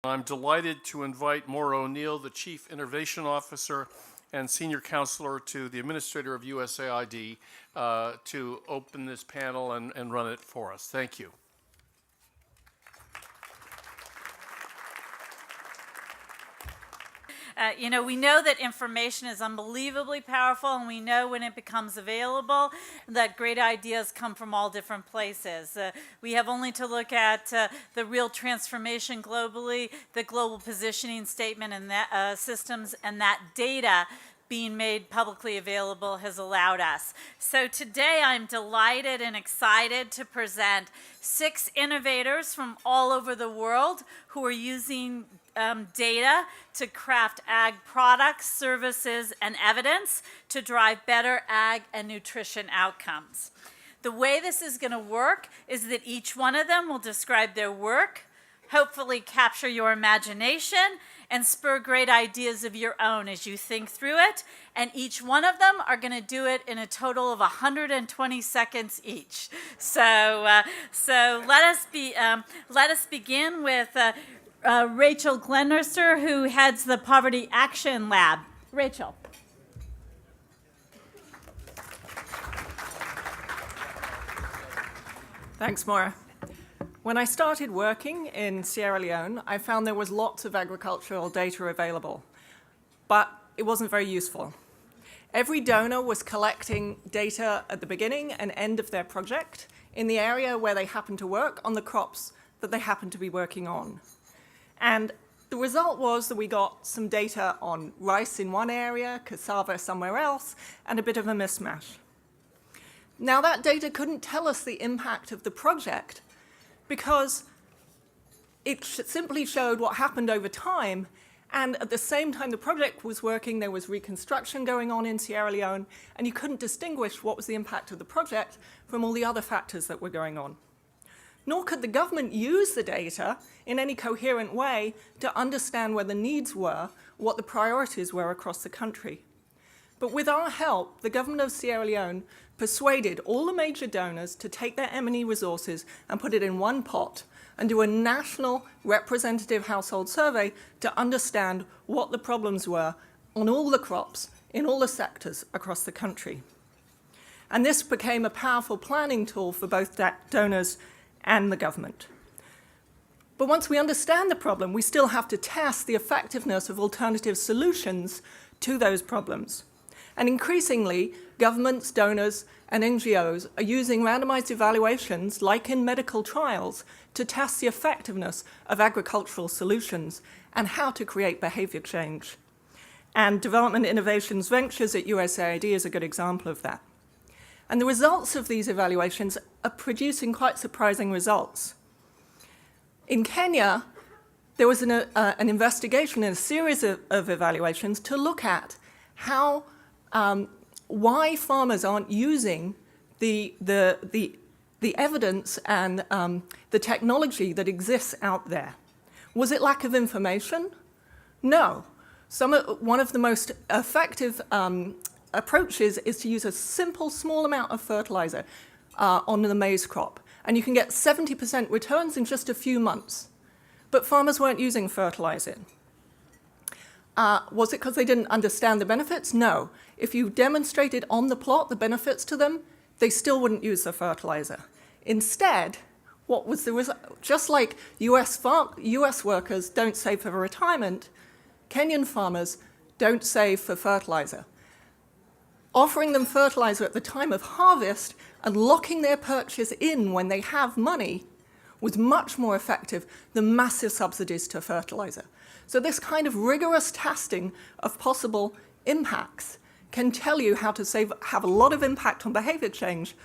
I'm delighted to invite Maura O'Neill, the Chief Innovation Officer and Senior Counselor to the Administrator of USAID, to open this panel and run it for us. Thank you. We know that information is unbelievably powerful, and we know when it becomes available that great ideas come from all different places. We have only to look at the real transformation globally, the global positioning statement and that systems, and that data being made publicly available has allowed us. So today I'm delighted and excited to present 6 innovators from all over the world who are using data to craft ag products, services, and evidence to drive better ag and nutrition outcomes. The way this is going to work is that each one of them will describe their work, hopefully capture your imagination, and spur great ideas of your own as you think through it. And each one of them are going to do it in a total of 120 seconds each. So let us begin with Rachel Glennerser, who heads the Poverty Action Lab. Rachel. Thanks, Maura. When I started working in Sierra Leone, I found there was lots of agricultural data available, but it wasn't very useful. Every donor was collecting data at the beginning and end of their project in the area where they happened to work on the crops that they happened to be working on. And the result was that we got some data on rice in one area, cassava somewhere else, and a bit of a mismatch. Now, that data couldn't tell us the impact of the project because it simply showed what happened over time, and at the same time the project was working, there was reconstruction going on in Sierra Leone, and you couldn't distinguish what was the impact of the project from all the other factors that were going on. Nor could the government use the data in any coherent way to understand where the needs were, what the priorities were across the country. But with our help, the government of Sierra Leone persuaded all the major donors to take their M&E resources and put it in one pot and do a national representative household survey to understand what the problems were on all the crops in all the sectors across the country. And this became a powerful planning tool for both donors and the government. But once we understand the problem, we still have to test the effectiveness of alternative solutions to those problems. And increasingly, governments, donors, and NGOs are using randomized evaluations, like in medical trials, to test the effectiveness of agricultural solutions and how to create behavior change. And Development Innovations Ventures at USAID is a good example of that. And the results of these evaluations are producing quite surprising results. In Kenya, there was an investigation and a series of evaluations to look at how why farmers aren't using the evidence and the technology that exists out there. Was it lack of information? No. One of the most effective approaches is to use a simple, small amount of fertilizer on the maize crop, and you can get 70% returns in just a few months. But farmers weren't using fertilizer. Was it because they didn't understand the benefits? No. If you demonstrated on the plot the benefits to them, they still wouldn't use the fertilizer. Instead, what was the result? Just like US workers don't save for retirement, Kenyan farmers don't save for fertilizer. Offering them fertilizer at the time of harvest and locking their purchase in when they have money was much more effective than massive subsidies to fertilizer. So this kind of rigorous testing of possible impacts can tell you how to have a lot of impact on behavior change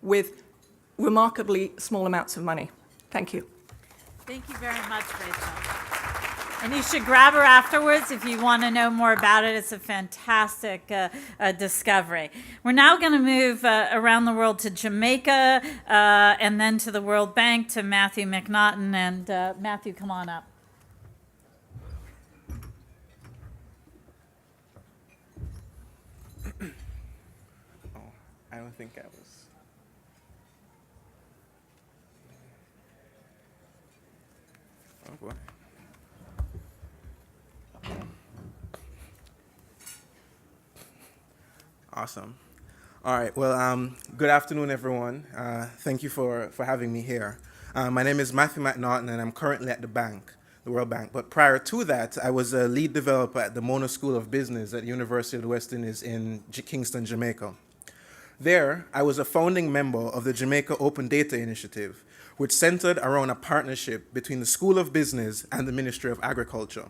with remarkably small amounts of money. Thank you. Thank you very much, Rachel. And you should grab her afterwards if you want to know more about it. It's a fantastic discovery. We're now going to move around the world to Jamaica and then to the World Bank to Matthew McNaughton. And Matthew, come on up. I don't think I was. Oh boy. Awesome. All right. Well, good afternoon, everyone. Thank you for having me here. My name is Matthew McNaughton, and I'm currently at the World Bank. But prior to that, I was a lead developer at the Mona School of Business at the University of the West Indies in Kingston, Jamaica. There, I was a founding member of the Jamaica Open Data Initiative, which centered around a partnership between the School of Business and the Ministry of Agriculture.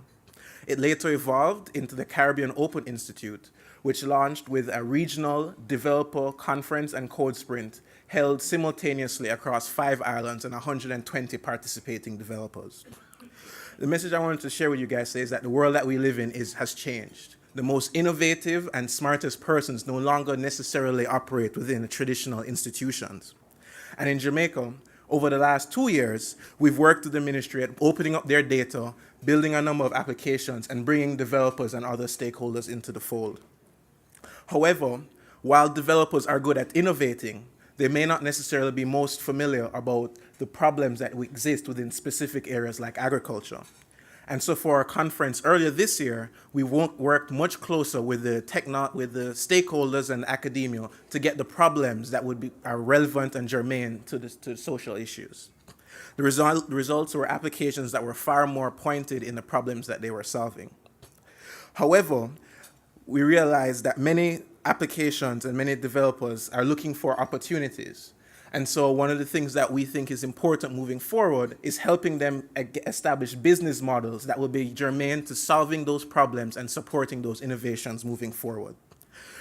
It later evolved into the Caribbean Open Institute, which launched with a regional developer conference and code sprint held simultaneously across 5 islands and 120 participating developers. The message I wanted to share with you guys is that the world that we live in has changed. The most innovative and smartest persons no longer necessarily operate within the traditional institutions. And in Jamaica, over the last 2 years, we've worked with the ministry at opening up their data, building a number of applications, and bringing developers and other stakeholders into the fold. However, while developers are good at innovating, they may not necessarily be most familiar about the problems that exist within specific areas like agriculture. And so for our conference earlier this year, we worked much closer with the stakeholders and academia to get the problems that are relevant and germane to social issues. The results were applications that were far more pointed in the problems that they were solving. However, we realized that many applications and many developers are looking for opportunities. And so one of the things that we think is important moving forward is helping them establish business models that will be germane to solving those problems and supporting those innovations moving forward.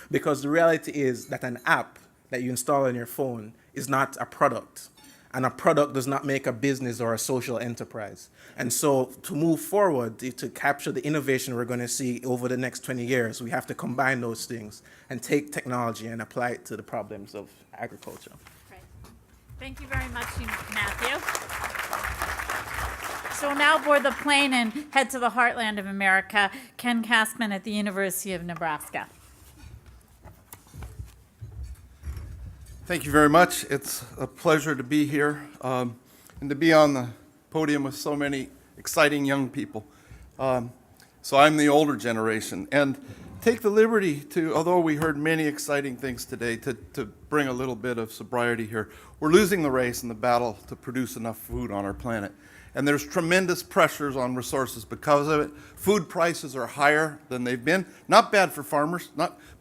Because the reality is that an app that you install on your phone is not a product. And a product does not make a business or a social enterprise. And so to move forward, to capture the innovation we're going to see over the next 20 years, we have to combine those things and take technology and apply it to the problems of agriculture. Thank you very much, Matthew. So we'll now board the plane and head to the heartland of America. Ken Kaskman at the University of Nebraska. Thank you very much. It's a pleasure to be here and to be on the podium with so many exciting young people. So I'm the older generation, and take the liberty to, although we heard many exciting things today, to bring a little bit of sobriety here. We're losing the race in the battle to produce enough food on our planet. And there's tremendous pressures on resources because of it. Food prices are higher than they've been. Not bad for farmers,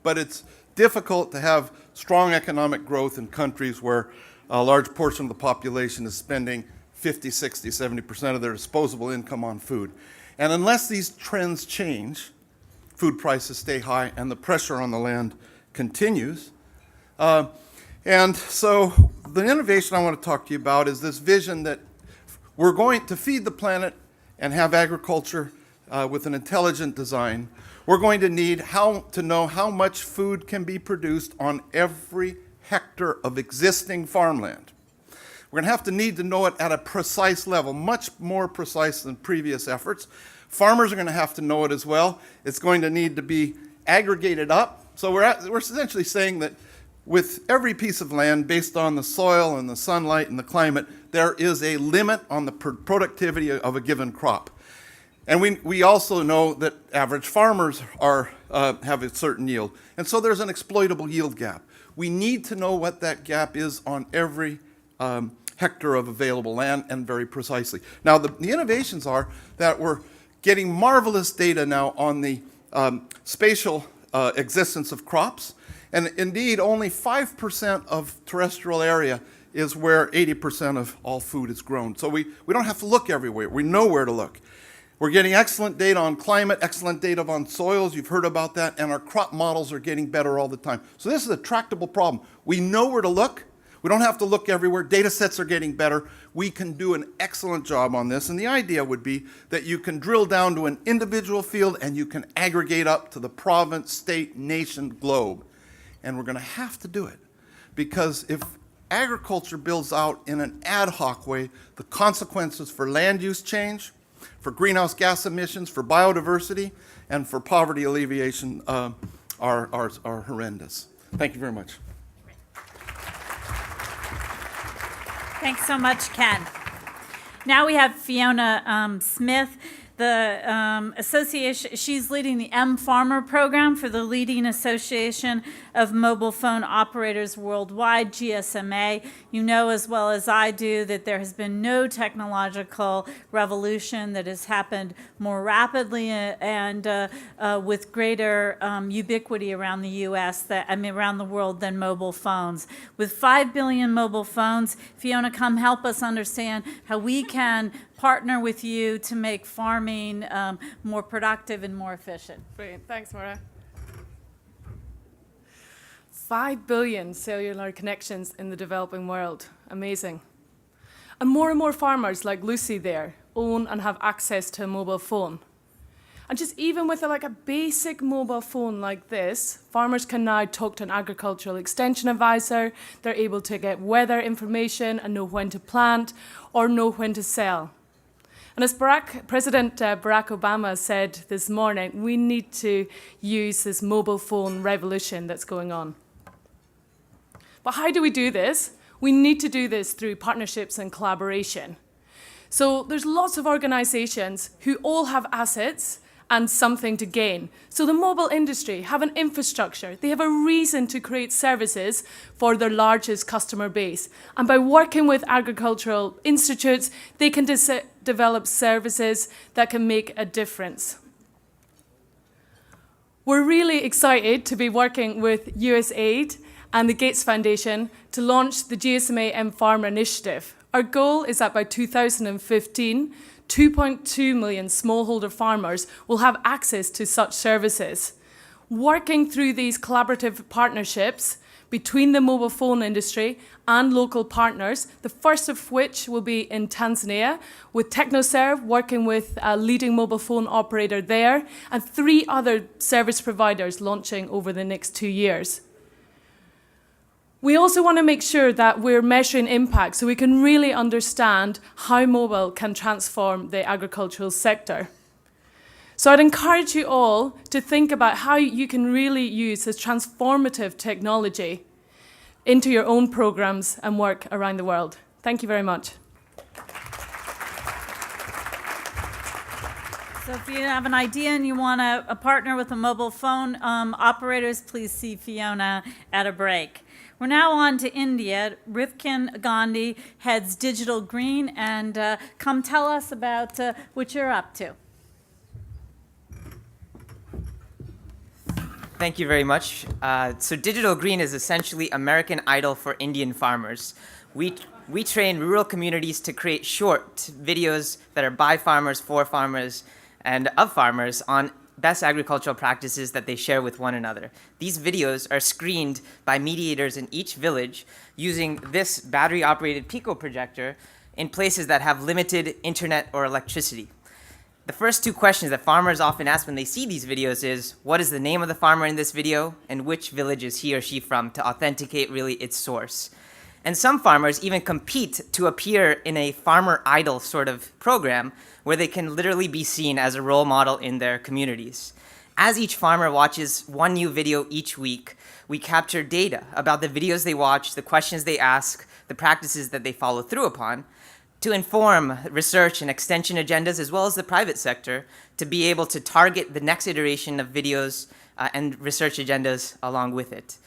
but it's difficult to have strong economic growth in countries where a large portion of the population is spending 50, 60, 70% of their disposable income on food. And unless these trends change, food prices stay high and the pressure on the land continues. And so the innovation I want to talk to you about is this vision that we're going to feed the planet and have agriculture with an intelligent design. We're going to need to know how much food can be produced on every hectare of existing farmland. We're going to have to need to know it at a precise level, much more precise than previous efforts. Farmers are going to have to know it as well. It's going to need to be aggregated up. So we're essentially saying that with every piece of land, based on the soil and the sunlight and the climate, there is a limit on the productivity of a given crop. And we also know that average farmers have a certain yield. And so there's an exploitable yield gap. We need to know what that gap is on every hectare of available land, and very precisely. Now, the innovations are that we're getting marvelous data now on the spatial existence of crops. And indeed, only 5% of terrestrial area is where 80% of all food is grown. So we don't have to look everywhere. We know where to look. We're getting excellent data on climate, excellent data on soils. You've heard about that. And our crop models are getting better all the time. So this is a tractable problem. We know where to look. We don't have to look everywhere. Data sets are getting better. We can do an excellent job on this. And the idea would be that you can drill down to an individual field and you can aggregate up to the province, state, nation, globe. And we're going to have to do it. Because if agriculture builds out in an ad hoc way, the consequences for land use change, for greenhouse gas emissions, for biodiversity, and for poverty alleviation are horrendous. Thank you very much. Thanks so much, Ken. Now we have Fiona Smith, The association, she's leading the M-Farmer program for the leading association of mobile phone operators worldwide, GSMA. You know as well as I do that there has been no technological revolution that has happened more rapidly and with greater ubiquity around the U.S., around the world than mobile phones. With 5 billion mobile phones, Fiona, come help us understand how we can partner with you to make farming more productive and more efficient. Brilliant. Thanks, Maura. 5 billion cellular connections in the developing world. Amazing. And more farmers like Lucy there own and have access to a mobile phone. And just even with a basic mobile phone like this, farmers can now talk to an agricultural extension advisor. They're able to get weather information and know when to plant or know when to sell. And as President Barack Obama said this morning, we need to use this mobile phone revolution that's going on. But how do we do this? We need to do this through partnerships and collaboration. So there's lots of organizations who all have assets and something to gain. So the mobile industry have an infrastructure. They have a reason to create services for their largest customer base. And by working with agricultural institutes, they can develop services that can make a difference. We're really excited to be working with USAID and the Gates Foundation to launch the GSMA M-Farmer initiative. Our goal is that by 2015, 2.2 million smallholder farmers will have access to such services. Working through these collaborative partnerships between the mobile phone industry and local partners, the first of which will be in Tanzania, with TechnoServe working with a leading mobile phone operator there, and 3 other service providers launching over the next 2 years. We also want to make sure that we're measuring impact so we can really understand how mobile can transform the agricultural sector. So I'd encourage you all to think about how you can really use this transformative technology into your own programs and work around the world. Thank you very much. So if you have an idea and you want to partner with a mobile phone operators, please see Fiona at a break. We're now on to India. Rifkin Gandhi heads Digital Green, and come tell us about what you're up to. Thank you very much. So Digital Green is essentially American Idol for Indian farmers. We train rural communities to create short videos that are by farmers, for farmers, and of farmers on best agricultural practices that they share with one another. These videos are screened by mediators in each village using this battery-operated Pico projector in places that have limited internet or electricity. The first 2 questions that farmers often ask when they see these videos is, what is the name of the farmer in this video, and which village is he or she from, to authenticate really its source. And some farmers even compete to appear in a farmer idol sort of program where they can literally be seen as a role model in their communities. As each farmer watches one new video each week, we capture data about the videos they watch, the questions they ask, the practices that they follow through upon, to inform research and extension agendas as well as the private sector to be able to target the next iteration of videos and research agendas along with it.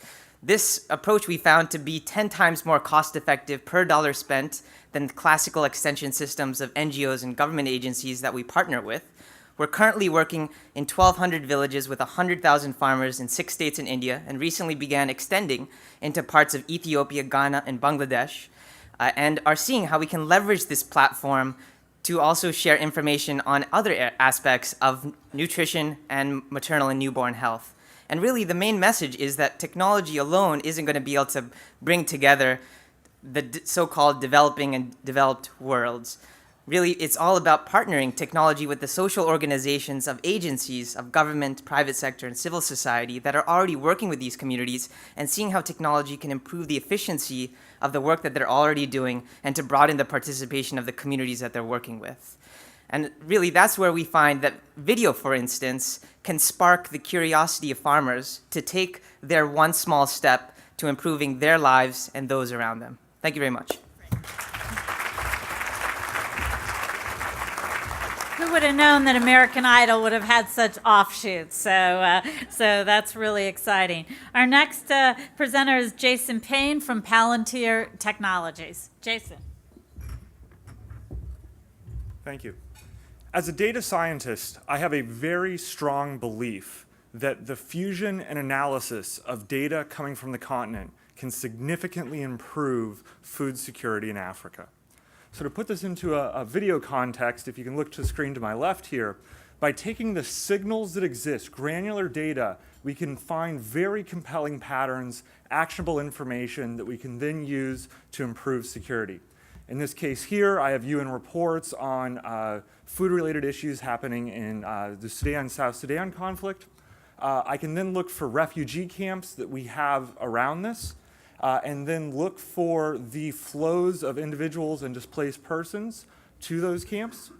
This approach we found to be 10 times more cost-effective per dollar spent than classical extension systems of NGOs and government agencies that we partner with. We're currently working in 1,200 villages with 100,000 farmers in 6 states in India, and recently began extending into parts of Ethiopia, Ghana, and Bangladesh, and are seeing how we can leverage this platform to also share information on other aspects of nutrition and maternal and newborn health. And really, the main message is that technology alone isn't going to be able to bring together the so-called developing and developed worlds. Really, it's all about partnering technology with the social organizations of agencies, of government, private sector, and civil society that are already working with these communities and seeing how technology can improve the efficiency of the work that they're already doing and to broaden the participation of the communities that they're working with. And really, that's where we find that video, for instance, can spark the curiosity of farmers to take their one small step to improving their lives and those around them. Thank you very much. Who would have known that American Idol would have had such offshoots. So that's really exciting. Our next presenter is Jason Payne from Palantir Technologies. Jason. Thank you. As a data scientist, I have a very strong belief that the fusion and analysis of data coming from the continent can significantly improve food security in Africa. So to put this into a video context, if you can look to the screen to my left here, by taking the signals that exist, granular data, we can find very compelling patterns, actionable information that we can then use to improve security. In this case here, I have UN reports on food-related issues happening in the Sudan-South Sudan conflict. I can then look for refugee camps that we have around this, and then look for the flows of individuals and displaced persons to those camps.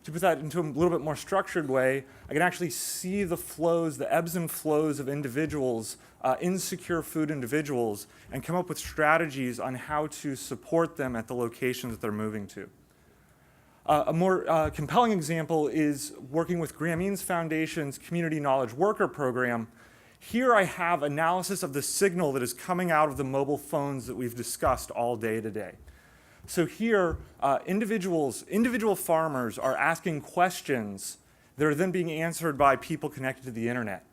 To put that into a little bit more structured way, I can actually see the flows, the ebbs and flows of individuals, insecure food individuals, and come up with strategies on how to support them at the locations that they're moving to. A more compelling example is working with Grameen's Foundation's Community Knowledge Worker program. Here I have analysis of the signal that is coming out of the mobile phones that we've discussed all day today. So here, individual farmers are asking questions that are then being answered by people connected to the internet.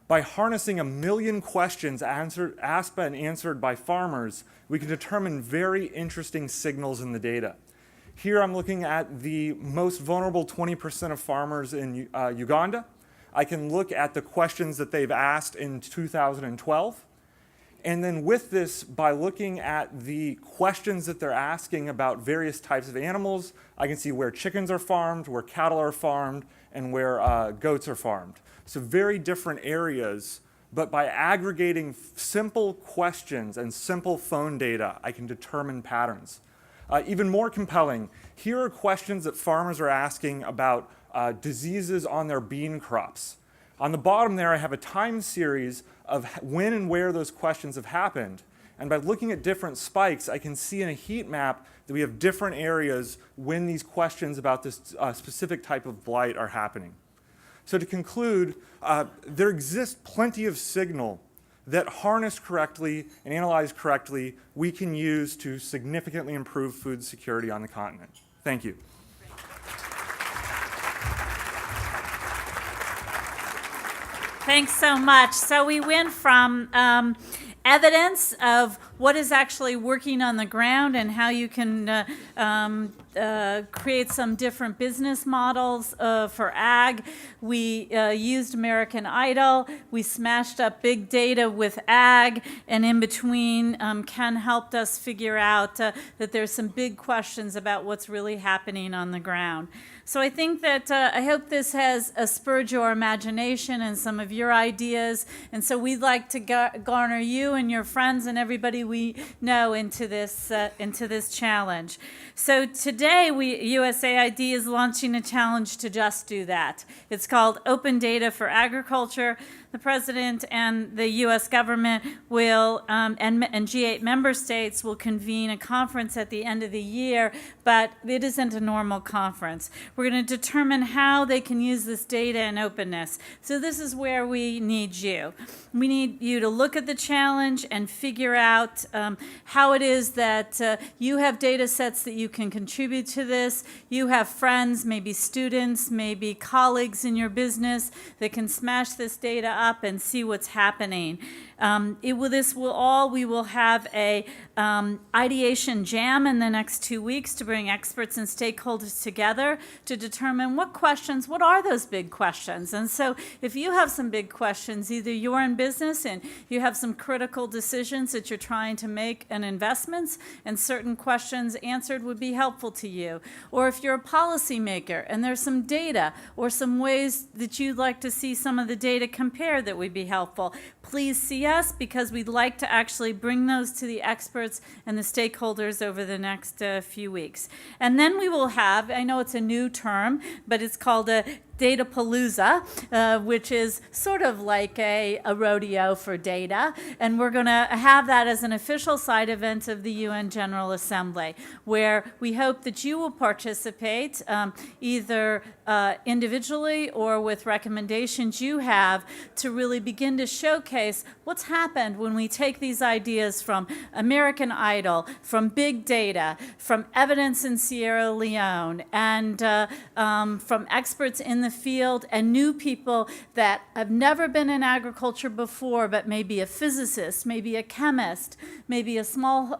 By harnessing 1 million questions asked and answered by farmers, we can determine very interesting signals in the data. Here I'm looking at the most vulnerable 20% of farmers in Uganda. I can look at the questions that they've asked in 2012. And then with this, by looking at the questions that they're asking about various types of animals, I can see where chickens are farmed, where cattle are farmed, and where goats are farmed. So very different areas, but by aggregating simple questions and simple phone data, I can determine patterns. Even more compelling, here are questions that farmers are asking about diseases on their bean crops. On the bottom there, I have a time series of when and where those questions have happened. And by looking at different spikes, I can see in a heat map that we have different areas when these questions about this specific type of blight are happening. So to conclude, there exists plenty of signal that harnessed correctly and analyzed correctly, we can use to significantly improve food security on the continent. Thank you. Thanks so much. So we went from evidence of what is actually working on the ground and how you can create some different business models for ag. We used American Idol. We smashed up big data with ag, and in between, Ken helped us figure out that there's some big questions about what's really happening on the ground. So I think that I hope this has spurred your imagination and some of your ideas. And so we'd like to garner you and your friends and everybody we know into this challenge. So today, USAID is launching a challenge to just do that. It's called Open Data for Agriculture. The President and the U.S. government will, and G8 member states will convene a conference at the end of the year, but it isn't a normal conference. We're going to determine how they can use this data and openness. So this is where we need you. We need you to look at the challenge and figure out how it is that you have data sets that you can contribute to this. You have friends, maybe students, maybe colleagues in your business that can smash this data up and see what's happening. We will have a ideation jam in the next 2 weeks to bring experts and stakeholders together to determine what are those big questions. And so if you have some big questions, either you're in business and you have some critical decisions that you're trying to make and investments, and certain questions answered would be helpful to you. Or if you're a policymaker and there's some data or some ways that you'd like to see some of the data compared that would be helpful, please see us, because we'd like to actually bring those to the experts and the stakeholders over the next few weeks. And then we will have, I know it's a new term, but it's called a Datapalooza, which is sort of like a rodeo for data. And we're going to have that as an official side event of the UN General Assembly, where we hope that you will participate either individually or with recommendations you have to really begin to showcase what's happened when we take these ideas from American Idol, from big data, from evidence in Sierra Leone, and from experts in the field and new people that have never been in agriculture before, but maybe a physicist, maybe a chemist, maybe a small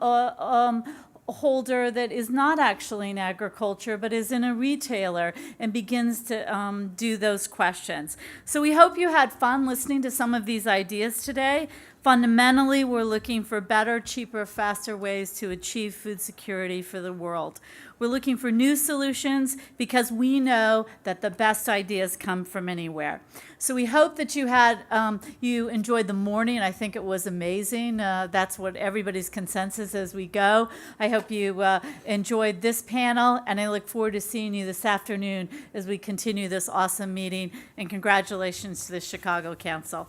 holder that is not actually in agriculture but is in a retailer and begins to do those questions. So we hope you had fun listening to some of these ideas today. Fundamentally, we're looking for better, cheaper, faster ways to achieve food security for the world. We're looking for new solutions because we know that the best ideas come from anywhere. So we hope that you enjoyed the morning. I think it was amazing. That's what everybody's consensus as we go. I hope you enjoyed this panel, and I look forward to seeing you this afternoon as we continue this awesome meeting. And congratulations to the Chicago Council.